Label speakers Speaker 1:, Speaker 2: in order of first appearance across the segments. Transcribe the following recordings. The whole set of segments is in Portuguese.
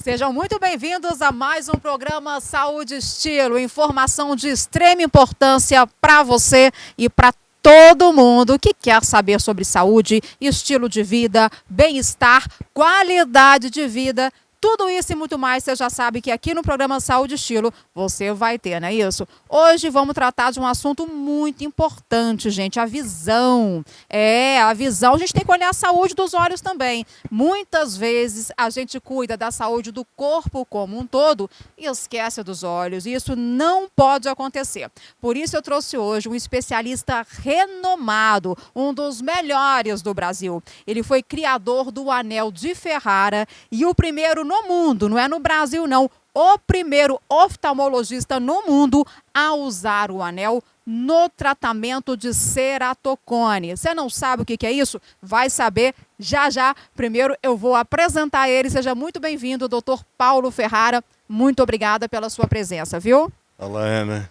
Speaker 1: Sejam muito bem-vindos a mais um programa Saúde Estilo, informação de extrema importância para você e para todo mundo que quer saber sobre saúde, estilo de vida, bem-estar, qualidade de vida. Tudo isso e muito mais, você já sabe que aqui no programa Saúde Estilo você vai ter, não é isso? Hoje vamos tratar de um assunto muito importante, gente, a visão. A visão, a gente tem que olhar a saúde dos olhos também. Muitas vezes a gente cuida da saúde do corpo como um todo e esquece dos olhos. E isso não pode acontecer. Por isso eu trouxe hoje um especialista renomado, um dos melhores do Brasil. Ele foi criador do Anel de Ferrara e o primeiro no mundo, não é no Brasil não, o primeiro oftalmologista no mundo a usar o anel no tratamento de ceratocone. Você não sabe o que é isso? Vai saber já já. Primeiro eu vou apresentar ele. Seja muito bem-vindo, Dr. Paulo Ferrara. Muito obrigada pela sua presença, viu?
Speaker 2: Olá, Ana.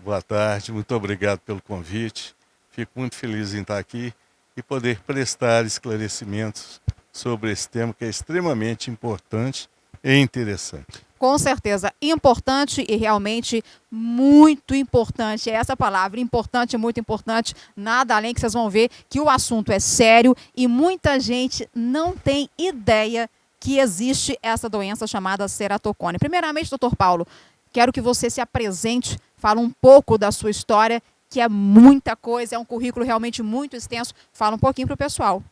Speaker 2: Boa tarde. Muito obrigado pelo convite. Fico muito feliz em estar aqui e poder prestar esclarecimentos sobre esse tema que é extremamente importante e interessante.
Speaker 1: Com certeza, importante e realmente muito importante. É essa palavra, importante, muito importante. Nada além que vocês vão ver que o assunto é sério e muita gente não tem ideia que existe essa doença chamada ceratocone. Primeiramente, doutor Paulo, quero que você se apresente, fale um pouco da sua história, que é muita coisa, é um currículo realmente muito extenso. Fala um pouquinho para o pessoal.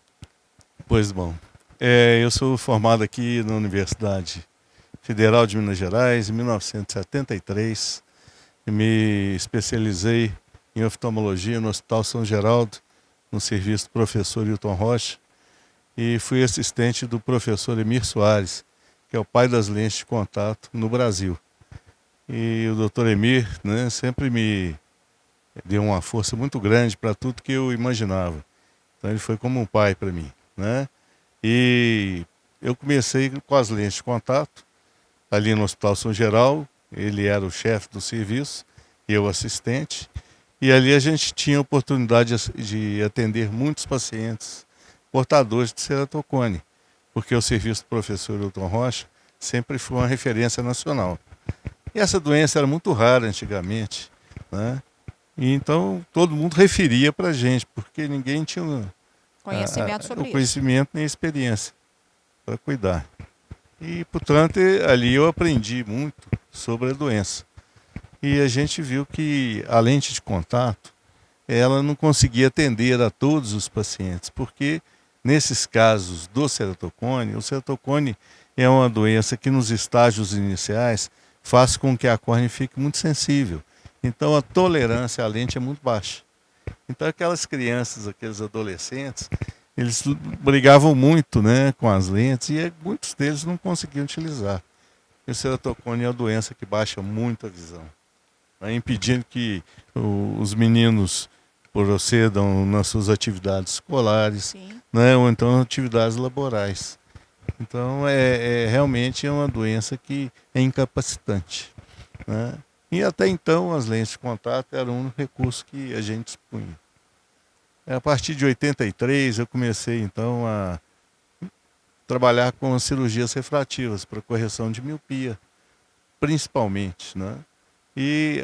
Speaker 2: Pois bom, eu sou formado aqui na Universidade Federal de Minas Gerais, em 1973. Me especializei em oftalmologia no Hospital São Geraldo, no serviço do professor Hilton Rocha, e fui assistente do professor Emir Soares, que é o pai das lentes de contato no Brasil. E o doutor Emir, né, sempre me deu uma força muito grande para tudo que eu imaginava. Então ele foi como um pai para mim, né? E eu comecei com as lentes de contato ali no Hospital São Geraldo. Ele era o chefe do serviço, eu assistente, e ali a gente tinha a oportunidade de atender muitos pacientes portadores de ceratocone, porque o serviço do professor Hilton Rocha sempre foi uma referência nacional. E essa doença era muito rara antigamente, né? E então todo mundo referia para a gente, porque ninguém tinha
Speaker 1: Conhecimento sobre
Speaker 2: o conhecimento nem a experiência para cuidar. E, portanto, ali eu aprendi muito sobre a doença. E a gente viu que a lente de contato, ela não conseguia atender a todos os pacientes, porque nesses casos do ceratocone, o ceratocone é uma doença que nos estágios iniciais faz com que a córnea fique muito sensível. Então a tolerância à lente é muito baixa. Então aquelas crianças, aqueles adolescentes, eles brigavam muito, né, com as lentes e muitos deles não conseguiam utilizar. E o ceratocone é uma doença que baixa muito a visão, né, impedindo que os meninos procedam nas suas atividades escolares, né, ou então atividades laborais. Então realmente é uma doença que é incapacitante, né? E até então as lentes de contato eram um recurso que a gente dispunha. A partir de 83 eu comecei então a trabalhar com cirurgias refrativas para correção de miopia, principalmente, né?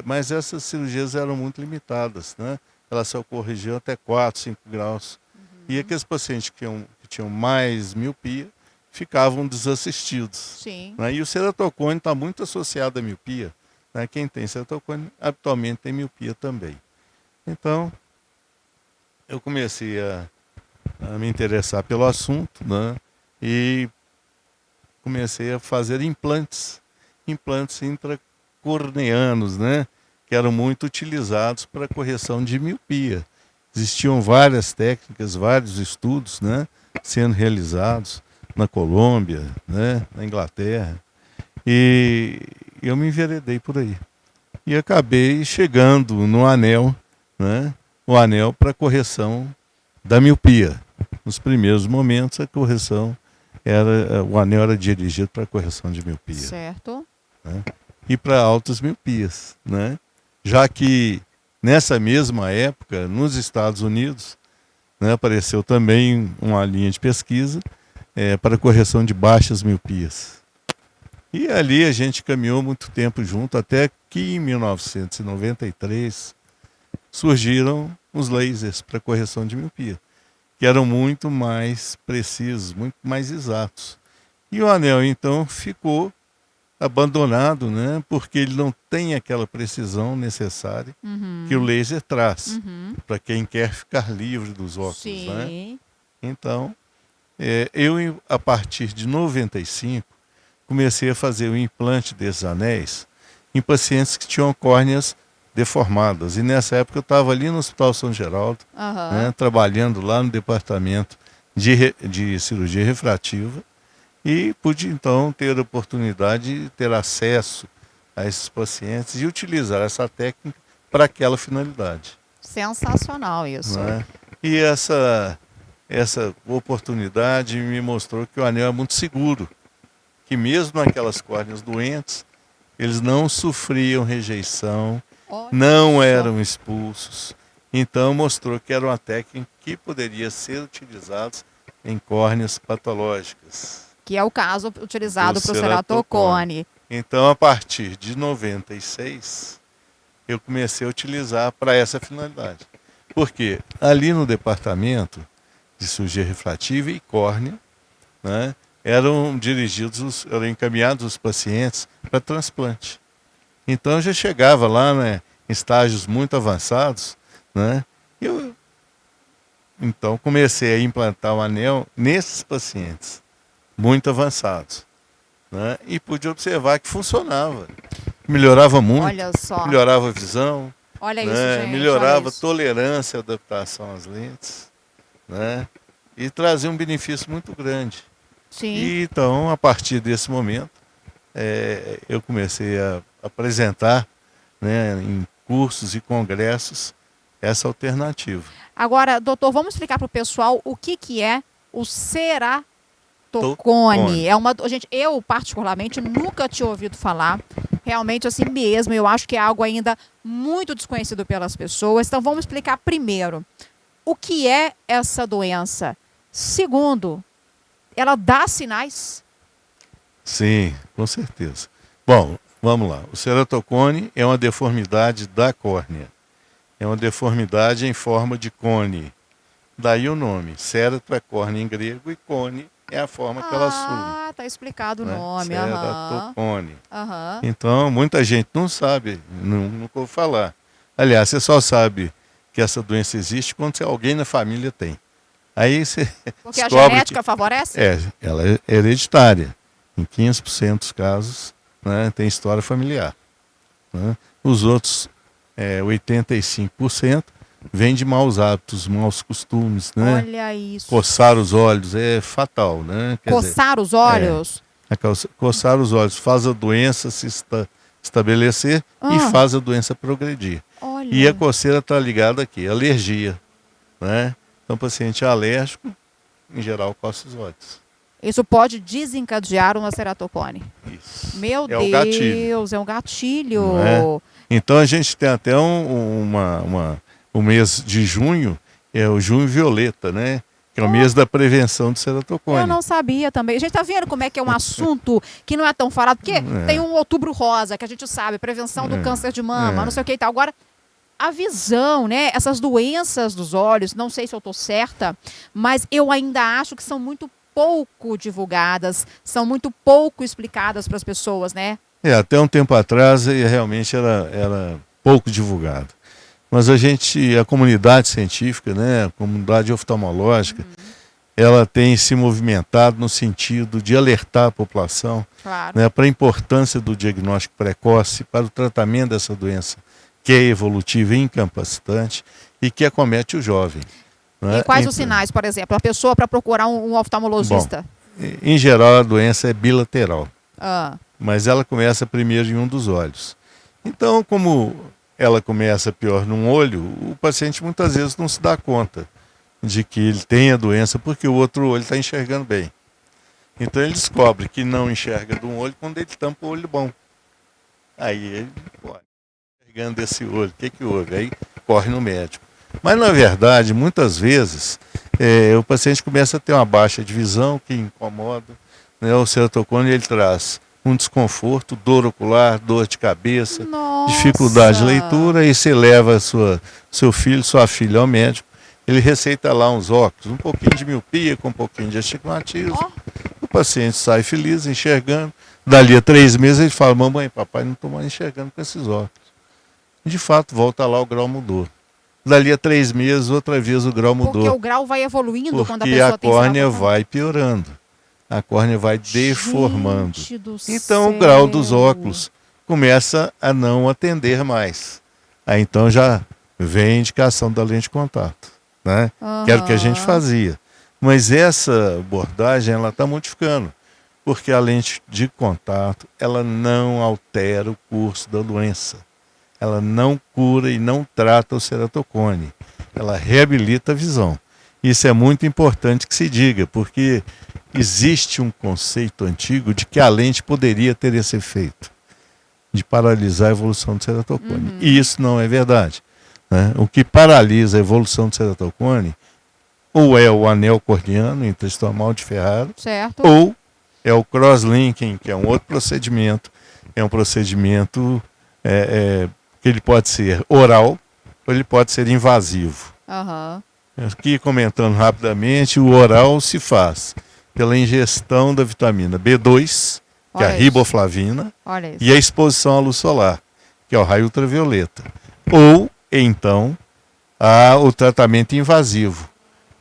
Speaker 2: Mas essas cirurgias eram muito limitadas, né? Elas só corrigiam até 4, 5 graus. E aqueles pacientes que tinham mais miopia ficavam desassistidos.
Speaker 1: Sim.
Speaker 2: Né? E o ceratocone está muito associado à miopia. Né? Quem tem ceratocone habitualmente tem miopia também. Então, eu comecei a me interessar pelo assunto, né? E comecei a fazer implantes intracorneanos, né? Que eram muito utilizados para correção de miopia. Existiam várias técnicas, vários estudos, né, sendo realizados na Colômbia, né, na Inglaterra. E eu me enveredei por aí. E acabei chegando no anel, né, o anel para correção da miopia. Nos primeiros momentos, o anel era dirigido para correção de miopia.
Speaker 1: Certo.
Speaker 2: Né, e para altas miopias, né, já que nessa mesma época, nos Estados Unidos, né, apareceu também uma linha de pesquisa para correção de baixas miopias. E ali a gente caminhou muito tempo junto, até que em 1993 surgiram os lasers para correção de miopia, que eram muito mais precisos, muito mais exatos. E o anel, então, ficou abandonado, né? Porque ele não tem aquela precisão necessária que o laser traz, para quem quer ficar livre dos óculos, né?
Speaker 1: Sim.
Speaker 2: Então, eu, a partir de 95, comecei a fazer o implante desses anéis em pacientes que tinham córneas deformadas. E nessa época eu estava ali no Hospital São Geraldo, né, trabalhando lá no departamento de cirurgia refrativa, e pude então ter a oportunidade de ter acesso a esses pacientes e utilizar essa técnica para aquela finalidade.
Speaker 1: Sensacional isso.
Speaker 2: Né? E essa oportunidade me mostrou que o anel é muito seguro, que mesmo naquelas córneas doentes, eles não sofriam rejeição,
Speaker 1: Olha
Speaker 2: não
Speaker 1: só.
Speaker 2: eram expulsos. Então mostrou que era uma técnica que poderia ser utilizada em córneas patológicas.
Speaker 1: Que é o caso utilizado
Speaker 2: Do
Speaker 1: para o
Speaker 2: ceratocone.
Speaker 1: ceratocone.
Speaker 2: Então, a partir de 96, eu comecei a utilizar para essa finalidade. Porque ali no departamento de cirurgia refrativa e córnea, né, eram encaminhados os pacientes para transplante. Então eu já chegava lá, né, em estágios muito avançados, né, e eu então comecei a implantar o anel nesses pacientes muito avançados, né, e pude observar que funcionava. Melhorava muito,
Speaker 1: Olha só.
Speaker 2: melhorava a visão,
Speaker 1: Olha isso,
Speaker 2: né,
Speaker 1: gente.
Speaker 2: melhorava
Speaker 1: olha
Speaker 2: a
Speaker 1: isso.
Speaker 2: tolerância e adaptação às lentes, né, e trazia um benefício muito grande.
Speaker 1: Sim.
Speaker 2: E então, a partir desse momento, eu comecei a apresentar, né, em cursos e congressos essa alternativa.
Speaker 1: Agora, doutor, vamos explicar para o pessoal o que é o ceratocone.
Speaker 2: Tocone.
Speaker 1: Gente, eu particularmente nunca tinha ouvido falar. Realmente assim mesmo, eu acho que é algo ainda muito desconhecido pelas pessoas. Então vamos explicar primeiro o que é essa doença. Segundo, ela dá sinais?
Speaker 2: Sim, com certeza. Bom, vamos lá. O ceratocone é uma deformidade da córnea. É uma deformidade em forma de cone. Daí o nome. Cerato é córnea em grego e cone é a forma que ela assume.
Speaker 1: Ah, tá explicado o
Speaker 2: Né?
Speaker 1: nome.
Speaker 2: Ceratocone.
Speaker 1: Aham.
Speaker 2: Então, muita gente não sabe, nunca ouviu falar. Aliás, você só sabe que essa doença existe quando alguém na família tem. Aí você
Speaker 1: Porque a
Speaker 2: descobre
Speaker 1: genética favorece?
Speaker 2: ela é hereditária. Em 15% dos casos, né, tem história familiar. Né? Os outros 85% vem de maus hábitos, maus costumes. Né?
Speaker 1: Olha isso.
Speaker 2: Coçar os olhos é fatal. Né?
Speaker 1: Coçar os olhos?
Speaker 2: Coçar os olhos faz a doença se estabelecer e faz a doença progredir.
Speaker 1: Olha.
Speaker 2: E a coceira está ligada aqui, alergia. Né? Então, o paciente alérgico, em geral, coça os olhos.
Speaker 1: Isso pode desencadear uma ceratocone.
Speaker 2: Isso.
Speaker 1: Meu
Speaker 2: É o gatilho.
Speaker 1: Deus, é um gatilho.
Speaker 2: Não é? Então a gente tem até o mês de junho, é o junho violeta, né? Que é o mês da prevenção do ceratocone.
Speaker 1: Eu não sabia também. A gente tá vendo como é que é um assunto que não é tão falado, porque tem um outubro rosa, que a gente sabe, prevenção do câncer de mama, não sei o que e tal. Agora, a visão, né? Essas doenças dos olhos, não sei se eu tô certa, mas eu ainda acho que são muito pouco divulgadas, são muito pouco explicadas para as pessoas, né?
Speaker 2: Até um tempo atrás realmente era pouco divulgado. Mas a comunidade científica, né, a comunidade oftalmológica, ela tem se movimentado no sentido de alertar a população,
Speaker 1: Claro.
Speaker 2: né, para a importância do diagnóstico precoce para o tratamento dessa doença, que é evolutiva e incapacitante e que acomete o jovem. Né?
Speaker 1: E quais os sinais, por exemplo? A pessoa para procurar um oftalmologista?
Speaker 2: Bom, em geral, a doença é bilateral,
Speaker 1: Ah,
Speaker 2: mas ela começa primeiro em um dos olhos. Então, como ela começa pior num olho, o paciente muitas vezes não se dá conta de que ele tem a doença porque o outro olho está enxergando bem. Então ele descobre que não enxerga de um olho quando ele tampa o olho bom. Aí ele, enxergando esse olho, o que houve? Aí corre no médico. Mas, na verdade, muitas vezes, o paciente começa a ter uma baixa de visão que incomoda. Né? O ceratocone ele traz um desconforto, dor ocular, dor de cabeça,
Speaker 1: Nossa.
Speaker 2: dificuldade de leitura, e você leva seu filho, sua filha ao médico, ele receita lá uns óculos, um pouquinho de miopia, com um pouquinho de astigmatismo.
Speaker 1: Ó.
Speaker 2: O paciente sai feliz, enxergando. Dali a 3 meses ele fala, mamãe, papai não estou mais enxergando com esses óculos. De fato, volta lá, o grau mudou. Dali a 3 meses, outra vez o grau mudou.
Speaker 1: Porque o grau vai evoluindo quando a
Speaker 2: Porque
Speaker 1: pessoa
Speaker 2: a
Speaker 1: tem
Speaker 2: córnea
Speaker 1: ceratocone.
Speaker 2: vai piorando. A córnea vai deformando.
Speaker 1: Gente do
Speaker 2: Então o
Speaker 1: céu.
Speaker 2: grau dos óculos começa a não atender mais. Aí então já vem a indicação da lente de contato, né? Que era o que a gente fazia. Mas essa abordagem ela está modificando, porque a lente de contato ela não altera o curso da doença. Ela não cura e não trata o ceratocone. Ela reabilita a visão. Isso é muito importante que se diga, porque existe um conceito antigo de que a lente poderia ter esse efeito de paralisar a evolução do ceratocone. E isso não é verdade, né? O que paralisa a evolução do ceratocone ou é o anel corneano intraestomal de Ferraro,
Speaker 1: Certo.
Speaker 2: ou é o crosslinking, que é um outro procedimento. É um procedimento que ele pode ser oral ou ele pode ser invasivo.
Speaker 1: Aham.
Speaker 2: Aqui comentando rapidamente, o oral se faz pela ingestão da vitamina B2, que é a
Speaker 1: Olha isso.
Speaker 2: riboflavina,
Speaker 1: Olha isso.
Speaker 2: e a exposição à luz solar, que é o raio ultravioleta. Ou, então, o tratamento invasivo,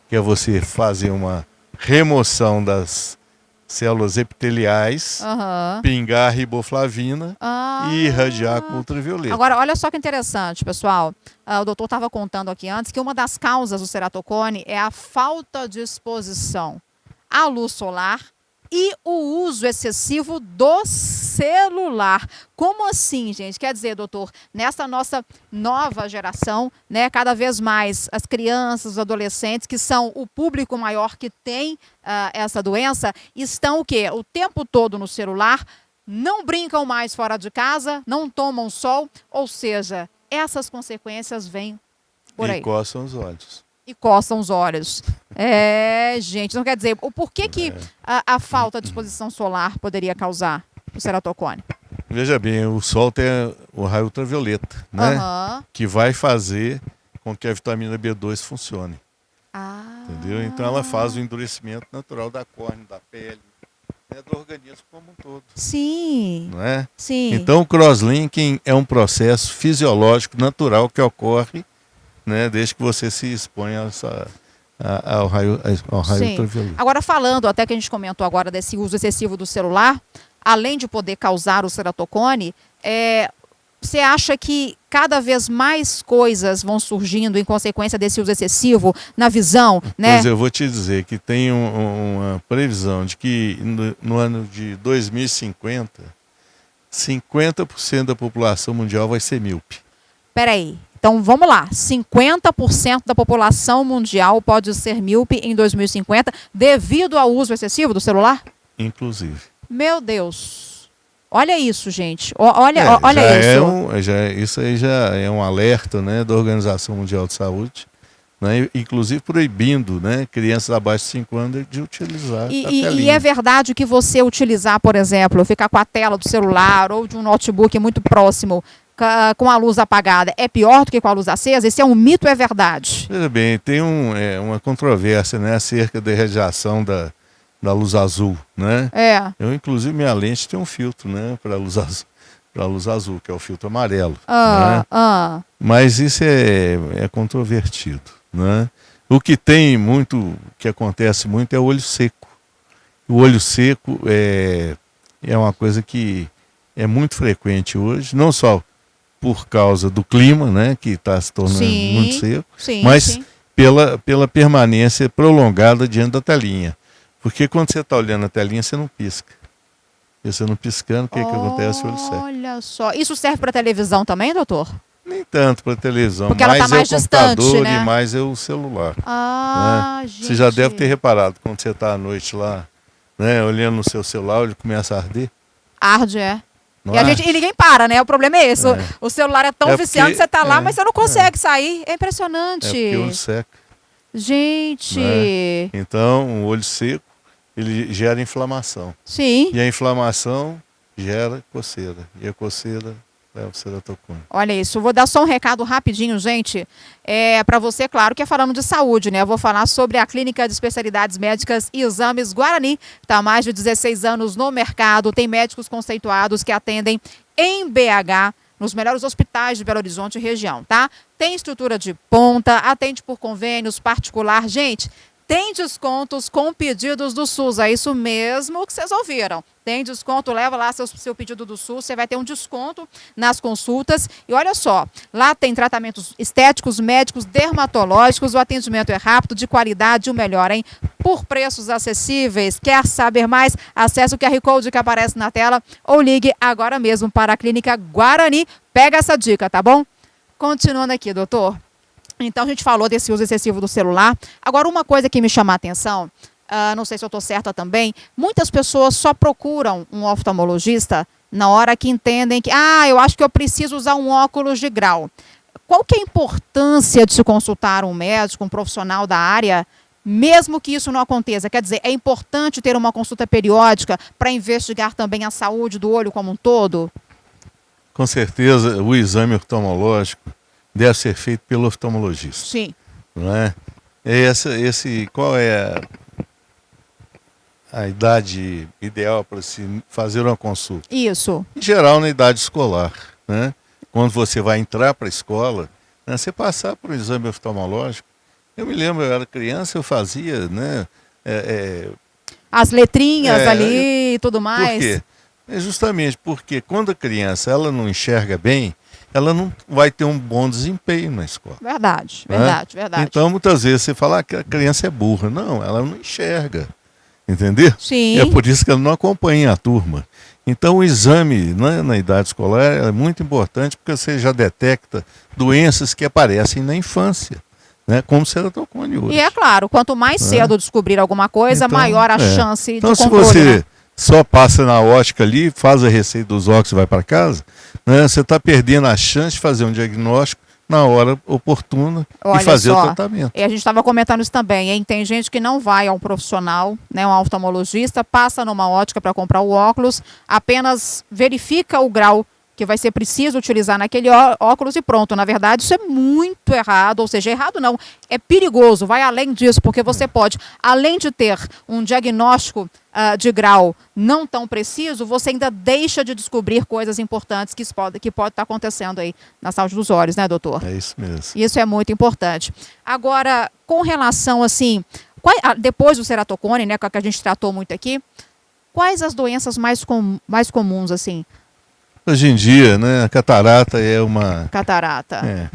Speaker 2: que é você fazer uma remoção das células epiteliais,
Speaker 1: Aham.
Speaker 2: pingar a riboflavina e irradiar com ultravioleta.
Speaker 1: Agora, olha só que interessante, pessoal. O doutor estava contando aqui antes que uma das causas do ceratocone é a falta de exposição à luz solar e o uso excessivo do celular. Como assim, gente? Quer dizer, doutor, nessa nossa nova geração, né, cada vez mais as crianças, os adolescentes, que são o público maior que tem essa doença, estão o quê? O tempo todo no celular, não brincam mais fora de casa, não tomam sol, ou seja, essas consequências vêm por aí.
Speaker 2: E coçam os olhos.
Speaker 1: E coçam os olhos. Gente, não quer dizer, por que a falta de exposição solar poderia causar o ceratocone?
Speaker 2: Veja bem, o sol tem o raio ultravioleta, né?
Speaker 1: Aham.
Speaker 2: Que vai fazer com que a vitamina B2 funcione.
Speaker 1: Ah.
Speaker 2: Entendeu? Então ela faz o endurecimento natural da córnea, da pele, né, do organismo como um todo.
Speaker 1: Sim.
Speaker 2: Não é?
Speaker 1: Sim.
Speaker 2: Então o crosslinking é um processo fisiológico natural que ocorre, né, desde que você se expõe ao raio
Speaker 1: Sim.
Speaker 2: ultravioleta.
Speaker 1: Agora, falando, até que a gente comentou agora desse uso excessivo do celular, além de poder causar o ceratocone, você acha que cada vez mais coisas vão surgindo em consequência desse uso excessivo na visão, né?
Speaker 2: Pois eu vou te dizer que tem uma previsão de que no ano de 2050, 50% da população mundial vai ser míope.
Speaker 1: Peraí. Então, vamos lá. 50% da população mundial pode ser míope em 2050 devido ao uso excessivo do celular?
Speaker 2: Inclusive.
Speaker 1: Meu Deus. Olha isso, gente. Olha isso.
Speaker 2: Isso aí já é um alerta, né, da Organização Mundial de Saúde, né, inclusive proibindo, né, crianças abaixo de 5 anos de utilizar a telinha.
Speaker 1: E é verdade que você utilizar, por exemplo, ficar com a tela do celular ou de um notebook muito próximo com a luz apagada é pior do que com a luz acesa? Esse é um mito ou é verdade?
Speaker 2: Veja bem, tem uma controvérsia, né, acerca da irradiação da luz azul, né? Eu, inclusive, minha lente tem um filtro, né, para a luz azul, que é o filtro amarelo. Né? Mas isso é controvertido, né? O que tem muito, que acontece muito, é o olho seco. O olho seco é uma coisa que é muito frequente hoje, não só por causa do clima, né, que está se tornando muito seco, mas pela permanência prolongada diante da telinha. Porque quando você está olhando a telinha, você não pisca. E você não piscando, o que acontece? O olho seco.
Speaker 1: Olha só. Isso serve para televisão também, doutor?
Speaker 2: Nem tanto para televisão,
Speaker 1: porque ela tá mais
Speaker 2: é o
Speaker 1: distante,
Speaker 2: computador,
Speaker 1: né?
Speaker 2: E mais é o celular. Né?
Speaker 1: Gente.
Speaker 2: Você já deve ter reparado, quando você está à noite lá, né, olhando no seu celular, ele começa a arder.
Speaker 1: Arde, E ninguém para, né? O problema é esse. O celular é tão viciante que você está lá, mas você não consegue sair. É impressionante.
Speaker 2: Porque o olho seca.
Speaker 1: Gente.
Speaker 2: Né? Então, o olho seco, ele gera inflamação.
Speaker 1: Sim.
Speaker 2: E a inflamação gera coceira. E a coceira leva o ceratocone.
Speaker 1: Olha isso, vou dar só um recado rapidinho, gente, para você, claro, que é falando de saúde, né? Eu vou falar sobre a Clínica de Especialidades Médicas e Exames Guarani, está há mais de 16 anos no mercado, tem médicos conceituados que atendem em BH, nos melhores hospitais de Belo Horizonte e região, tá? Tem estrutura de ponta, atende por convênios particular, gente. Tem descontos com pedidos do SUS, é isso mesmo que vocês ouviram. Tem desconto, leva lá seu pedido do SUS, você vai ter um desconto nas consultas. E olha só, lá tem tratamentos estéticos, médicos, dermatológicos, o atendimento é rápido, de qualidade, o melhor, hein? Por preços acessíveis. Quer saber mais? Acesse o QR Code que aparece na tela ou ligue agora mesmo para a Clínica Guarani. Pega essa dica, tá bom? Continuando aqui, doutor. Então, a gente falou desse uso excessivo do celular. Agora, uma coisa que me chama a atenção, não sei se eu estou certa também, muitas pessoas só procuram um oftalmologista na hora que entendem que, eu acho que eu preciso usar um óculos de grau. Qual que é a importância de se consultar um médico, um profissional da área, mesmo que isso não aconteça? Quer dizer, é importante ter uma consulta periódica para investigar também a saúde do olho como um todo?
Speaker 2: Com certeza, o exame oftalmológico deve ser feito pelo oftalmologista.
Speaker 1: Sim.
Speaker 2: Não é? Qual é a idade ideal para se fazer uma consulta?
Speaker 1: Isso.
Speaker 2: Em geral, na idade escolar. Né? Quando você vai entrar para a escola, né, você passar por um exame oftalmológico. Eu me lembro, eu era criança, eu fazia, né?
Speaker 1: As letrinhas ali e tudo mais.
Speaker 2: Por quê? É justamente porque quando a criança ela não enxerga bem, ela não vai ter um bom desempenho na escola.
Speaker 1: Verdade,
Speaker 2: né?
Speaker 1: verdade, verdade.
Speaker 2: Então, muitas vezes você fala que a criança é burra. Não, ela não enxerga. Entendeu?
Speaker 1: Sim.
Speaker 2: É por isso que ela não acompanha a turma. Então, o exame, né, na idade escolar é muito importante porque você já detecta doenças que aparecem na infância, né, como ceratocone hoje.
Speaker 1: E é claro, quanto mais cedo descobrir alguma coisa,
Speaker 2: Então,
Speaker 1: maior a chance de
Speaker 2: então,
Speaker 1: controle.
Speaker 2: se você
Speaker 1: né?
Speaker 2: só passa na ótica ali, faz a receita dos óculos e vai para casa, né, você está perdendo a chance de fazer um diagnóstico na hora oportuna
Speaker 1: Olha
Speaker 2: e fazer
Speaker 1: só,
Speaker 2: o tratamento.
Speaker 1: E a gente estava comentando isso também, hein? Tem gente que não vai a um profissional, né, um oftalmologista, passa numa ótica para comprar o óculos, apenas verifica o grau que vai ser preciso utilizar naquele óculos e pronto. Na verdade, isso é muito errado, ou seja, errado não, é perigoso, vai além disso, porque você pode, além de ter um diagnóstico de grau não tão preciso, você ainda deixa de descobrir coisas importantes que pode estar acontecendo aí na saúde dos olhos, né, doutor?
Speaker 2: É isso mesmo.
Speaker 1: Isso é muito importante. Agora, com relação, assim, depois do ceratocone, né, que a gente tratou muito aqui, quais as doenças mais comuns, assim?
Speaker 2: Hoje em dia, né, a catarata é uma...
Speaker 1: Catarata.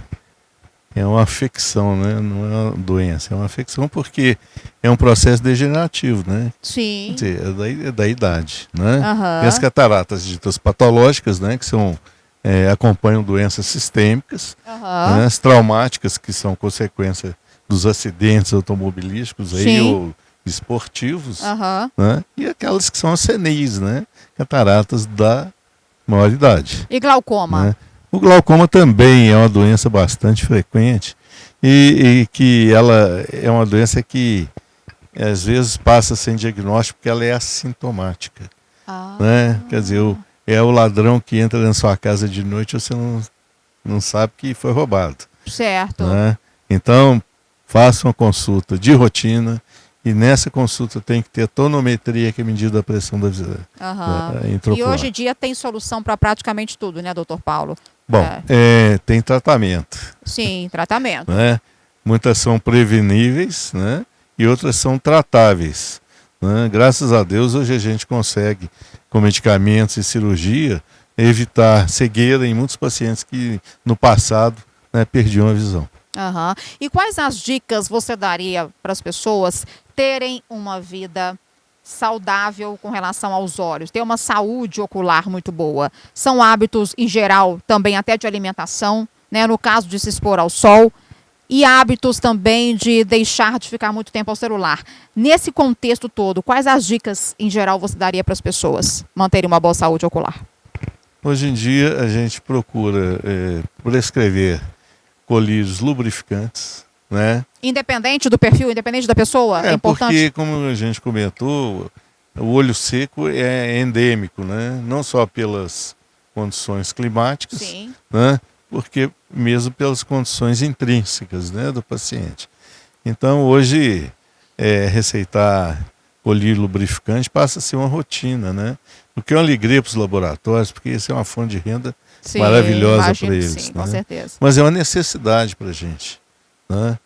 Speaker 2: É uma afecção, né? Não é uma doença, é uma afecção porque é um processo degenerativo, né?
Speaker 1: Sim.
Speaker 2: Quer dizer, é da idade, né?
Speaker 1: Uhum.
Speaker 2: E as cataratas ditas patológicas, né, que acompanham doenças sistêmicas, né, as traumáticas, que são consequência dos acidentes automobilísticos aí, ou esportivos, né? E aquelas que são as senis, né? Cataratas da maior idade.
Speaker 1: E glaucoma?
Speaker 2: Né? O glaucoma também é uma doença bastante frequente e que ela é uma doença que às vezes passa sem diagnóstico porque ela é assintomática. Né? Quer dizer, é o ladrão que entra na sua casa de noite e você não sabe que foi roubado.
Speaker 1: Certo.
Speaker 2: Né? Então, faça uma consulta de rotina. E nessa consulta tem que ter a tonometria, que é a medida da pressão da visão.
Speaker 1: E hoje em dia tem solução para praticamente tudo, né, doutor Paulo?
Speaker 2: Bom, tem tratamento.
Speaker 1: Sim, tratamento.
Speaker 2: Né? Muitas são preveníveis, né? E outras são tratáveis. Né? Graças a Deus, hoje a gente consegue, com medicamentos e cirurgia, evitar cegueira em muitos pacientes que no passado, né, perdiam a visão.
Speaker 1: E quais as dicas você daria para as pessoas terem uma vida saudável com relação aos olhos, ter uma saúde ocular muito boa? São hábitos, em geral, também até de alimentação, né, no caso de se expor ao sol, e hábitos também de deixar de ficar muito tempo ao celular. Nesse contexto todo, quais as dicas, em geral, você daria para as pessoas manterem uma boa saúde ocular?
Speaker 2: Hoje em dia, a gente procura prescrever colírios lubrificantes, né?
Speaker 1: Independente do perfil, independente da pessoa, é importante?
Speaker 2: Porque, como a gente comentou, o olho seco é endêmico, né? Não só pelas condições climáticas,
Speaker 1: Sim.
Speaker 2: né? Porque mesmo pelas condições intrínsecas, né, do paciente. Então, hoje, receitar colírio lubrificante passa a ser uma rotina, né? O que é uma alegria para os laboratórios, porque isso é uma fonte de renda
Speaker 1: Sim,
Speaker 2: maravilhosa
Speaker 1: imagino
Speaker 2: para
Speaker 1: que
Speaker 2: eles.
Speaker 1: sim,
Speaker 2: né?
Speaker 1: com certeza.
Speaker 2: Mas é uma necessidade para a gente, né?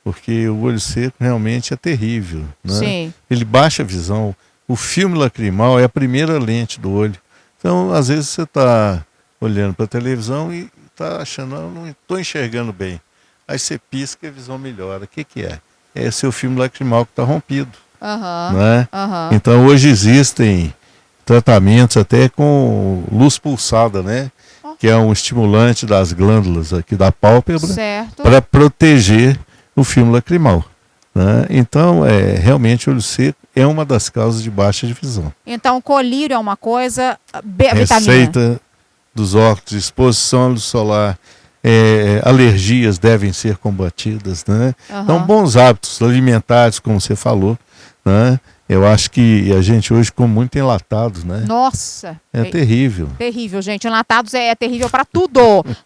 Speaker 2: Porque o olho seco realmente é terrível, né?
Speaker 1: Sim.
Speaker 2: Ele baixa a visão. O filme lacrimal é a primeira lente do olho. Então, às vezes você está olhando para a televisão e está achando, não estou enxergando bem. Aí você pisca e a visão melhora. O que que é? É seu filme lacrimal que está rompido, né? Então, hoje existem tratamentos até com luz pulsada, né? Que é um estimulante das glândulas aqui da pálpebra para proteger o filme lacrimal, né? Então, realmente, o olho seco é uma das causas de baixa de visão.
Speaker 1: Então, colírio é uma coisa, vitamina.
Speaker 2: Receita dos óculos, exposição à luz solar, alergias devem ser combatidas, né? Então, bons hábitos alimentares, como você falou, né? Eu acho que a gente hoje come muito enlatados, né?
Speaker 1: Nossa!
Speaker 2: É terrível.
Speaker 1: Terrível, gente. Enlatados é terrível para tudo.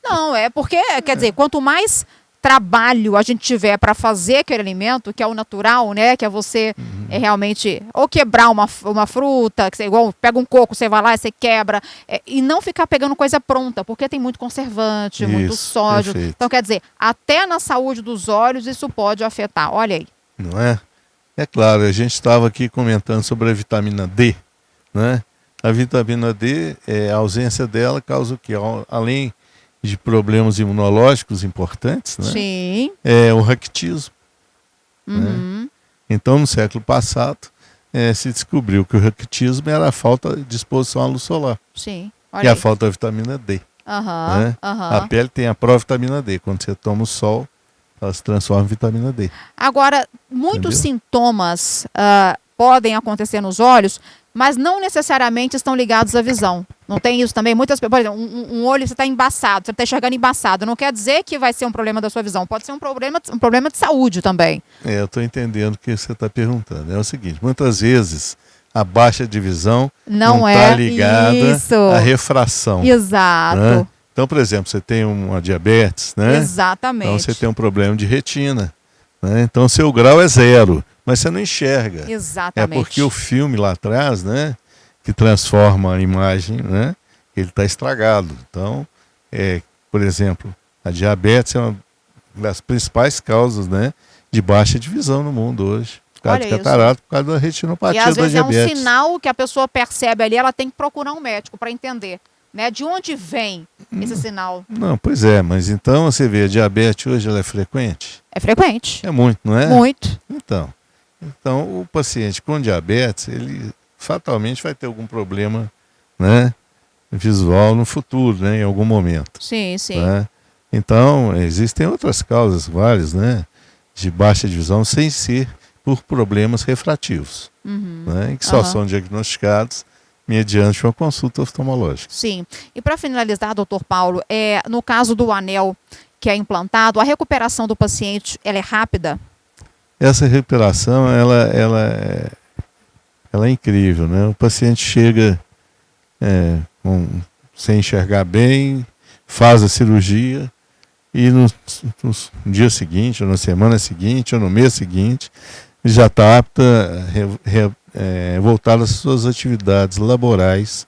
Speaker 1: Não, é porque, quer dizer, quanto mais trabalho a gente tiver para fazer aquele alimento, que é o natural, né? Que é você realmente ou quebrar uma fruta, que você, igual pega um coco, você vai lá e você quebra, e não ficar pegando coisa pronta, porque tem muito conservante, muito sódio.
Speaker 2: Perfeito.
Speaker 1: Então, quer dizer, até na saúde dos olhos isso pode afetar. Olha aí.
Speaker 2: Não é? É claro, a gente estava aqui comentando sobre a vitamina D, né? A vitamina D, a ausência dela causa o quê? Além de problemas imunológicos importantes, né?
Speaker 1: Sim.
Speaker 2: É o raquitismo. Né? Então, no século passado, se descobriu que o raquitismo era a falta de exposição à luz solar.
Speaker 1: Sim.
Speaker 2: E a falta da vitamina D. Né? A pele tem a provitamina D. Quando você toma o sol, ela se transforma em vitamina D.
Speaker 1: Agora, muitos sintomas podem acontecer nos olhos, mas não necessariamente estão ligados à visão. Não tem isso também? Muitas, por exemplo, um olho você está embaçado, você está enxergando embaçado. Não quer dizer que vai ser um problema da sua visão. Pode ser um problema de saúde também.
Speaker 2: Eu estou entendendo o que você está perguntando. É o seguinte, muitas vezes a baixa de visão não está ligada à refração.
Speaker 1: Exato.
Speaker 2: Né? Então, por exemplo, você tem uma diabetes, né?
Speaker 1: Exatamente.
Speaker 2: Então você tem um problema de retina, né? Então seu grau é 0, mas você não enxerga.
Speaker 1: Exatamente.
Speaker 2: É porque o filme lá atrás, né, que transforma a imagem, né, ele está estragado. Então, por exemplo, a diabetes é uma das principais causas, né, de baixa de visão no mundo hoje. Por causa de catarata, por causa da retinopatia da diabetes.
Speaker 1: E às vezes é um sinal que a pessoa percebe ali, ela tem que procurar um médico para entender. Né? De onde vem esse sinal?
Speaker 2: Não, pois é, mas então você vê, a diabetes hoje ela é frequente?
Speaker 1: É frequente.
Speaker 2: É muito, não é?
Speaker 1: Muito.
Speaker 2: Então o paciente com diabetes, ele fatalmente vai ter algum problema, né, visual no futuro, né, em algum momento.
Speaker 1: Sim, sim.
Speaker 2: Né? Então, existem outras causas, várias, né, de baixa de visão, sem ser por problemas refrativos, né, que só são diagnosticados mediante uma consulta oftalmológica.
Speaker 1: Sim. E para finalizar, doutor Paulo, no caso do anel que é implantado, a recuperação do paciente ela é rápida?
Speaker 2: Essa recuperação ela é incrível, né? O paciente chega sem enxergar bem, faz a cirurgia e no dia seguinte, ou na semana seguinte, ou no mês seguinte, já está apta voltar às suas atividades laborais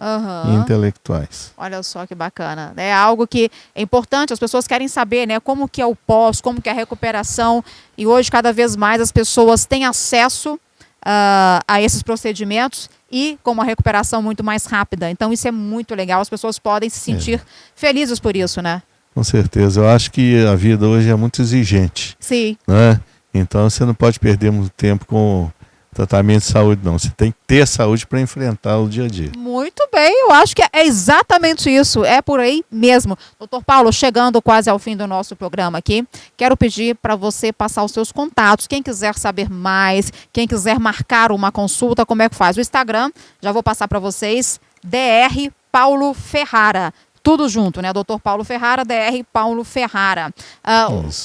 Speaker 2: e intelectuais.
Speaker 1: Olha só que bacana. É algo que é importante, as pessoas querem saber, né, como que é o pós, como que é a recuperação, e hoje cada vez mais as pessoas têm acesso a esses procedimentos e com uma recuperação muito mais rápida. Então isso é muito legal, as pessoas podem se sentir felizes por isso, né?
Speaker 2: Com certeza. Eu acho que a vida hoje é muito exigente.
Speaker 1: Sim.
Speaker 2: Né? Então você não pode perder muito tempo com tratamento de saúde, não. Você tem que ter saúde para enfrentar o dia a dia.
Speaker 1: Muito bem, eu acho que é exatamente isso, é por aí mesmo. Doutor Paulo, chegando quase ao fim do nosso programa aqui, quero pedir para você passar os seus contatos. Quem quiser saber mais, quem quiser marcar uma consulta, como é que faz? O Instagram, já vou passar para vocês, Dr. Paulo Ferrara. Tudo junto, né? Dr. Paulo Ferrara, Dr. Paulo Ferrara.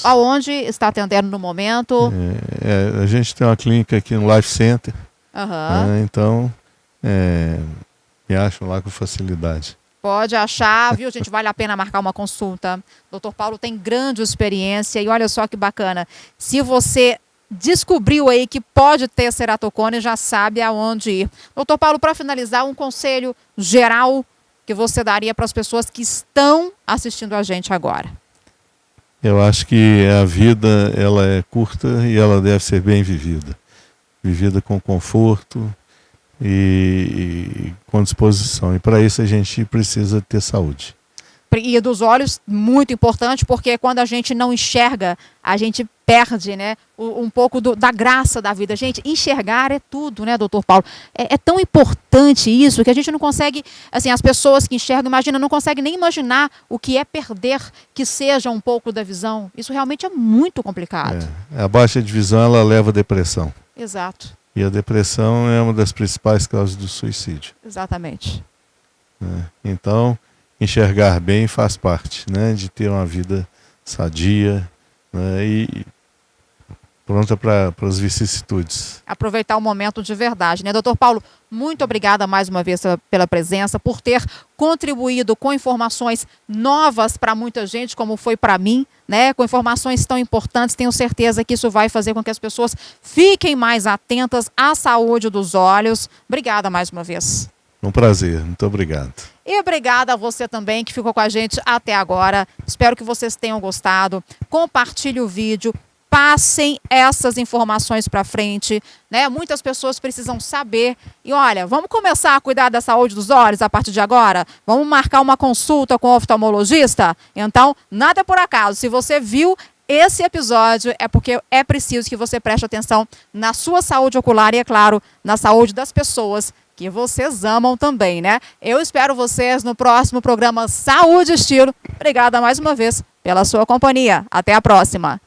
Speaker 1: Aonde está atendendo no momento?
Speaker 2: A gente tem uma clínica aqui no Life Center. Então, me acham lá com facilidade.
Speaker 1: Pode achar, viu, gente? Vale a pena marcar uma consulta. Dr. Paulo tem grande experiência e olha só que bacana. Se você descobriu aí que pode ter ceratocone, já sabe aonde ir. Dr. Paulo, para finalizar, um conselho geral que você daria para as pessoas que estão assistindo a gente agora?
Speaker 2: Eu acho que a vida ela é curta e ela deve ser bem vivida. Vivida com conforto e com disposição. E para isso a gente precisa ter saúde.
Speaker 1: E dos olhos, muito importante, porque quando a gente não enxerga, a gente perde, né, um pouco da graça da vida. Gente, enxergar é tudo, né, doutor Paulo? É tão importante isso que a gente não consegue, assim, as pessoas que enxergam, não conseguem nem imaginar o que é perder que seja um pouco da visão. Isso realmente é muito complicado.
Speaker 2: A baixa de visão, ela leva à depressão.
Speaker 1: Exato.
Speaker 2: E a depressão é uma das principais causas do suicídio.
Speaker 1: Exatamente.
Speaker 2: Então, enxergar bem faz parte, né, de ter uma vida sadia, né, e pronta para as vicissitudes.
Speaker 1: Aproveitar o momento de verdade, né? Doutor Paulo, muito obrigada mais uma vez pela presença, por ter contribuído com informações novas para muita gente, como foi para mim, né? Com informações tão importantes. Tenho certeza que isso vai fazer com que as pessoas fiquem mais atentas à saúde dos olhos. Obrigada mais uma vez.
Speaker 2: Um prazer, muito obrigado.
Speaker 1: E obrigada a você também que ficou com a gente até agora. Espero que vocês tenham gostado. Compartilhe o vídeo. Passem essas informações para frente, né? Muitas pessoas precisam saber. E olha, vamos começar a cuidar da saúde dos olhos a partir de agora? Vamos marcar uma consulta com o oftalmologista? Então, nada é por acaso. Se você viu esse episódio, é porque é preciso que você preste atenção na sua saúde ocular e, é claro, na saúde das pessoas que vocês amam também, né? Eu espero vocês no próximo programa Saúde e Estilo. Obrigada mais uma vez pela sua companhia. Até a próxima.